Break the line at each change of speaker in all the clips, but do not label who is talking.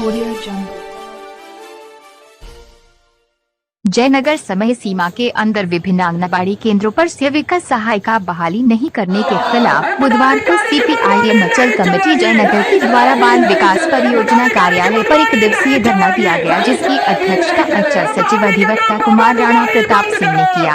Audio Jungle।
Jaynagar समय सीमा के अंदर विभिन्न आंगनबाड़ी केंद्रों पर सेविका सहायिका बहाली नहीं करने के खिलाफ बुधवार को CPIM अचल कमेटी जयनगर के द्वारा बाल विकास परियोजना कार्यालय पर 1 दिवसीय धरना दिया गया, जिसकी अध्यक्षता अंचल सचिव अधिवक्ता कुमार राणा प्रताप सिंह ने किया।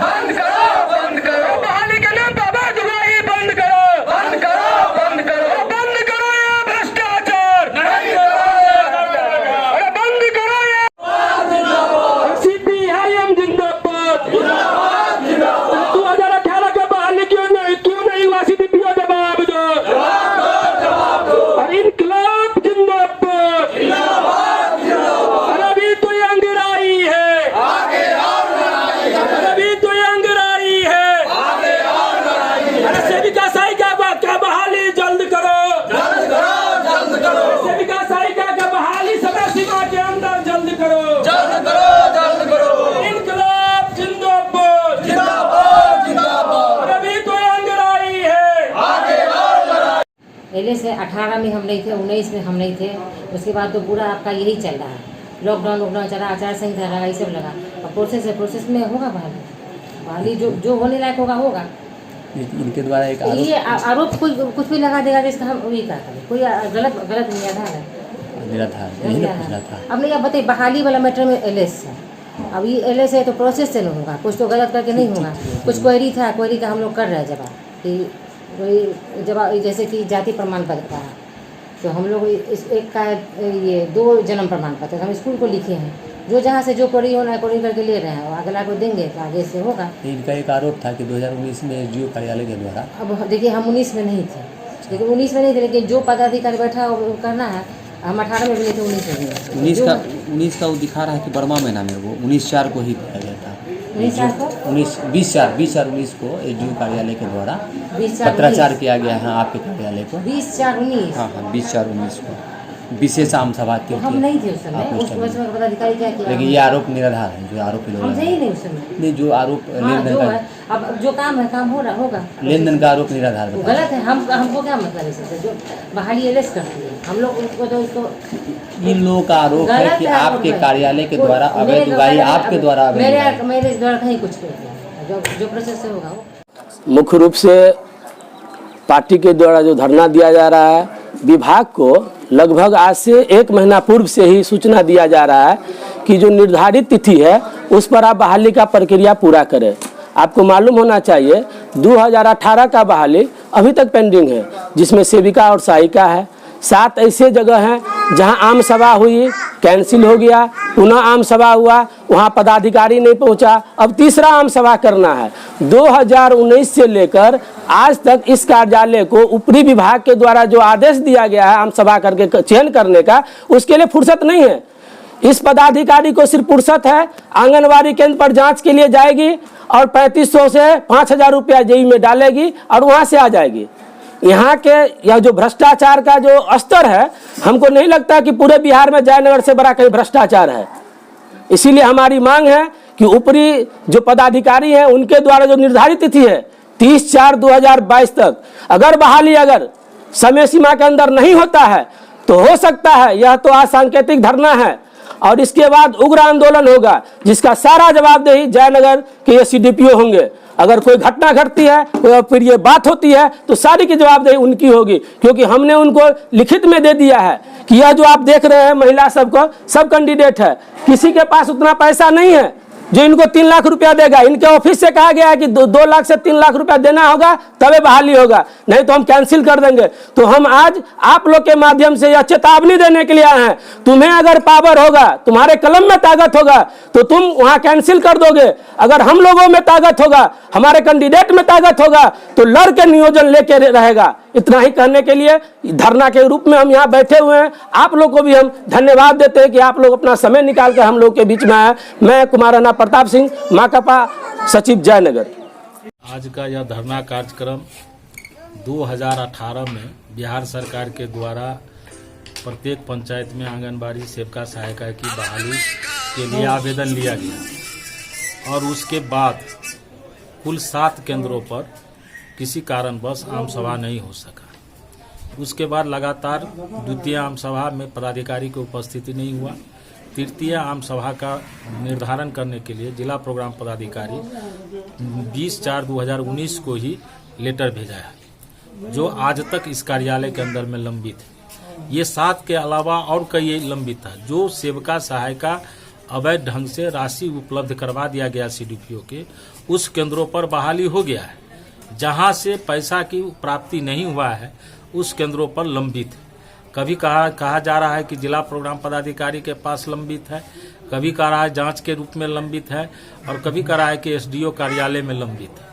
पहले से 18 में हम नहीं थे, 19 में हम नहीं थे, उसके बाद तो पूरा आपका यही चल रहा है। लॉकडाउन चला, आचार संहिता लगा, ये सब लगा। अब प्रोसेस है, प्रोसेस में होगा बहाली जो होने लायक होगा।
इनके द्वारा एक
ये आरोप कोई कुछ भी लगा देगा, जिसका हम वही क्या करें। कोई गलत निराधार है। अब नहीं, आप बताइए, बहाली वाला मैटर में LS है। अब ये LS है तो प्रोसेस से नहीं होगा, कुछ तो गलत करके नहीं होगा। कुछ क्वेरी था, क्वेरी का हम लोग कर रहे हैं जवाब कि वही जवाब, जैसे कि जाति प्रमाण पत्र का है तो हम लोग इस एक का ये 2 जन्म प्रमाण पत्र हम स्कूल को लिखे हैं। जो जहाँ से जो क्वेरी होना है क्वेरी करके ले रहे हैं, और अगला को देंगे तो आगे से होगा।
इनका एक आरोप था कि 2019 में SDO कार्यालय के द्वारा,
अब देखिए हम 19 में नहीं थे, लेकिन 19 में नहीं थे, लेकिन जो पदाधिकारी बैठा वो करना है। हम 18 में भी नहीं थे, 19 में भी
19 का वो दिखा रहा है कि बर्मा महीना में वो 19/4 को ही किया गया था। 20/4/19 को SDO कार्यालय के द्वारा पत्राचार किया गया है आपके कार्यालय को।
20/4/19
हाँ 20/4/19 को विशेष आम सभा के।
हम नहीं थे उस समय, पदाधिकारी क्या किया।
लेकिन ये आरोप निराधार है, जो आरोपी लोग
नहीं उस समय
नहीं, जो आरोप लेन देन का,
अब जो काम है काम हो रहा होगा।
लेन देन का आरोप निराधार
गलत है। हमको क्या मतलब इससे, जो बहाली LS करती है हम लोग उसको तो उसको
इन लोगों का आरोप है कि आपके कार्यालय के द्वारा अवैध उगाही आपके द्वारा
मेरे द्वारा कहीं कुछ किया, जो प्रोसेस से होगा वो।
मुख्य रूप से पार्टी के द्वारा जो धरना दिया जा रहा है, विभाग को लगभग आज से 1 महीना पूर्व से ही सूचना दिया जा रहा है कि जो निर्धारित तिथि है उस पर आप बहाली का प्रक्रिया पूरा करें। आपको मालूम होना चाहिए 2018 का बहाली अभी तक पेंडिंग है, जिसमें सेविका और सहायिका है। 7 ऐसे जगह हैं जहां आम सभा हुई, कैंसिल हो गया, पुनः आम सभा हुआ, वहां पदाधिकारी नहीं पहुंचा, अब तीसरा आम सभा करना है। 2019 से लेकर आज तक इस कार्यालय को ऊपरी विभाग के द्वारा जो आदेश दिया गया है आम सभा करके चयन करने का, उसके लिए फुर्सत नहीं है। इस पदाधिकारी को सिर्फ फुर्सत है आंगनबाड़ी केंद्र पर जांच के लिए जाएगी और 3500 से 5000 रुपया जेई में डालेगी और वहां से आ जाएगी। यहाँ के यह जो भ्रष्टाचार का जो स्तर है, हमको नहीं लगता कि पूरे बिहार में जयनगर से बड़ा कहीं भ्रष्टाचार है। इसीलिए हमारी मांग है कि ऊपरी जो पदाधिकारी हैं उनके द्वारा जो निर्धारित तिथि है 30/4/2022 तक, अगर बहाली अगर समय सीमा के अंदर नहीं होता है तो हो सकता है यह तो आज सांकेतिक धरना है और इसके बाद उग्र आंदोलन होगा, जिसका सारा जवाबदेही जयनगर के CDPO होंगे। अगर कोई घटना घटती है और फिर ये बात होती है तो सारी की जवाबदेही उनकी होगी, क्योंकि हमने उनको लिखित में दे दिया है कि यह जो आप देख रहे हैं महिला सबको सब कैंडिडेट है, किसी के पास उतना पैसा नहीं है जो इनको 3 लाख रुपया देगा। इनके ऑफिस से कहा गया है कि 2 लाख से 3 लाख रुपया देना होगा तभी बहाली होगा, नहीं तो हम कैंसिल कर देंगे। तो हम आज आप लोग के माध्यम से यह चेतावनी देने के लिए आए हैं, तुम्हें अगर पावर होगा, तुम्हारे कलम में ताकत होगा तो तुम वहां कैंसिल कर दोगे। अगर हम लोगों में ताकत होगा, हमारे कैंडिडेट में ताकत होगा तो लड़ के नियोजन लेके रहेगा। इतना ही कहने के लिए धरना के रूप में हम यहाँ बैठे हुए हैं। आप लोग को भी हम धन्यवाद देते हैं कि आप लोग अपना समय निकाल कर हम लोग के बीच में आए। मैं कुमार राणा प्रताप सिंह, माकपा सचिव जयनगर।
आज का यह धरना कार्यक्रम 2018 में बिहार सरकार के द्वारा प्रत्येक पंचायत में आंगनबाड़ी सेविका सहायिका की बहाली के लिए आवेदन लिया गया और उसके बाद कुल 7 केंद्रों पर किसी कारणवश आम सभा नहीं हो सका। उसके बाद लगातार द्वितीय आम सभा में पदाधिकारी की उपस्थिति नहीं हुआ। तृतीय आम सभा का निर्धारण करने के लिए जिला प्रोग्राम पदाधिकारी 20/4/2019 को ही लेटर भेजा है, जो आज तक इस कार्यालय के अंदर में लंबित है। ये 7 के अलावा और कई लंबित है, जो सेविका सहायिका अवैध ढंग से राशि उपलब्ध करवा दिया गया सीडीपीओ के, उस केंद्रों पर बहाली हो गया है। जहां से पैसा की प्राप्ति नहीं हुआ है उस केंद्रों पर लंबित है। कभी कहा जा रहा है कि जिला प्रोग्राम पदाधिकारी के पास लंबित है, कभी कह रहा है जांच के रूप में लंबित है, और कभी कह रहा है कि एसडीओ कार्यालय में लंबित है।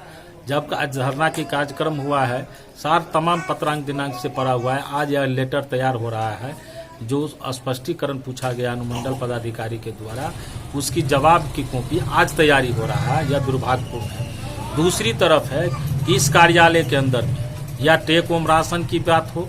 जब आज धरना की कार्यक्रम हुआ है, सार तमाम पत्रांक दिनांक से पड़ा हुआ है। आज यह लेटर तैयार हो रहा है, जो स्पष्टीकरण पूछा गया अनुमंडल पदाधिकारी के द्वारा, उसकी जवाब की कॉपी आज तैयारी हो रहा है। यह दुर्भाग्यपूर्ण है। दूसरी तरफ है कि इस कार्यालय के अंदर या टेक होम राशन की बात हो,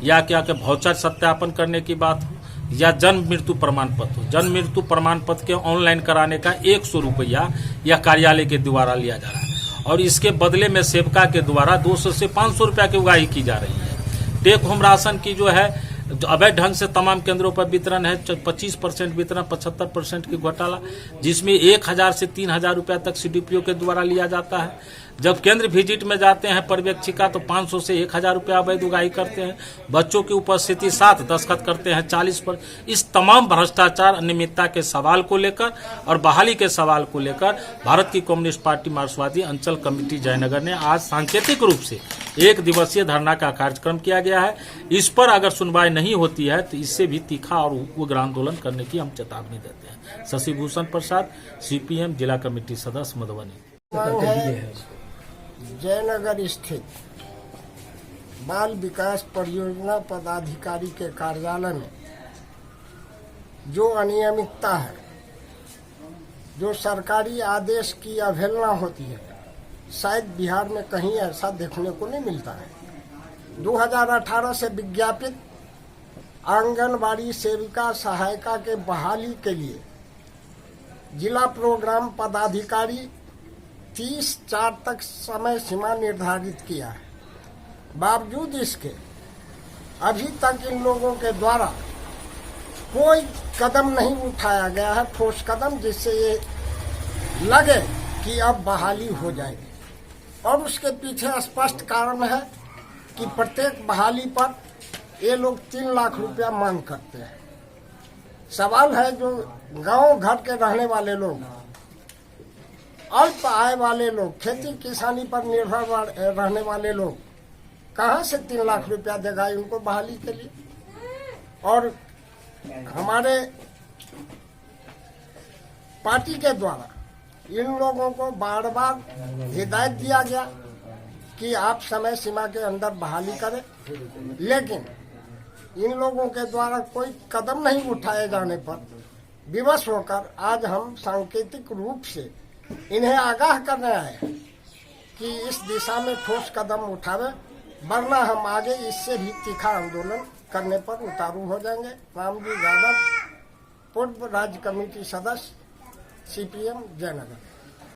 या क्या के वाउचर सत्यापन करने की बात हो, या जन्म मृत्यु प्रमाण पत्र हो। जन्म मृत्यु प्रमाण पत्र के ऑनलाइन कराने का 100 रुपया यह कार्यालय के द्वारा लिया जा रहा है, और इसके बदले में सेवका के द्वारा 200 से 500 रुपया की उगाही की जा रही है। टेक होम राशन की जो है अवैध ढंग से तमाम केंद्रों पर वितरण है, 25% वितरण, 75% की घोटाला, जिसमें 1000 से 3000 रुपया तक सीडीपीओ के द्वारा लिया जाता है। जब केंद्र विजिट में जाते हैं पर्यवेक्षिका तो 500 से 1000 रुपया अवैध उगाही करते हैं। बच्चों की उपस्थिति 7 दस्तखत करते हैं 40 पर। इस तमाम भ्रष्टाचार अनियमितता के सवाल को लेकर और बहाली के सवाल को लेकर भारत की कम्युनिस्ट पार्टी मार्क्सवादी अंचल कमेटी जयनगर ने आज सांकेतिक रूप से 1 दिवसीय धरना का कार्यक्रम किया गया है। इस पर अगर सुनवाई नहीं होती है तो इससे भी तीखा और उग्र आंदोलन करने की हम चेतावनी देते हैं। शशिभूषण प्रसाद, सीपीएम जिला कमेटी सदस्य, मधुबनी।
जयनगर स्थित बाल विकास परियोजना पदाधिकारी के कार्यालय में जो अनियमितता है, जो सरकारी आदेश की अवहेलना होती है, शायद बिहार में कहीं ऐसा देखने को नहीं मिलता है। 2018 से विज्ञापित आंगनबाड़ी सेविका सहायिका के बहाली के लिए जिला प्रोग्राम पदाधिकारी 30/4 तक समय सीमा निर्धारित किया है। बावजूद इसके अभी तक इन लोगों के द्वारा कोई कदम नहीं उठाया गया है, ठोस कदम, जिससे ये लगे कि अब बहाली हो जाएगी। और उसके पीछे स्पष्ट कारण है कि प्रत्येक बहाली पर ये लोग 3 लाख रुपया मांग करते हैं। सवाल है, जो गांव घर के रहने वाले लोग, अल्प आय वाले लोग, खेती किसानी पर निर्भर रहने वाले लोग, कहां से 3 लाख रुपया देगा इनको बहाली के लिए। और हमारे पार्टी के द्वारा इन लोगों को बार बार हिदायत दिया गया कि आप समय सीमा के अंदर बहाली करें, लेकिन इन लोगों के द्वारा कोई कदम नहीं उठाए जाने पर विवश होकर आज हम सांकेतिक रूप से इन्हें आगाह करने आए कि इस दिशा में ठोस कदम उठावे, वरना हम आगे इससे भी तीखा आंदोलन करने पर उतारू हो जाएंगे। रामजी यादव, पूर्व राज्य कमेटी सदस्य, सीपीएम जयनगर।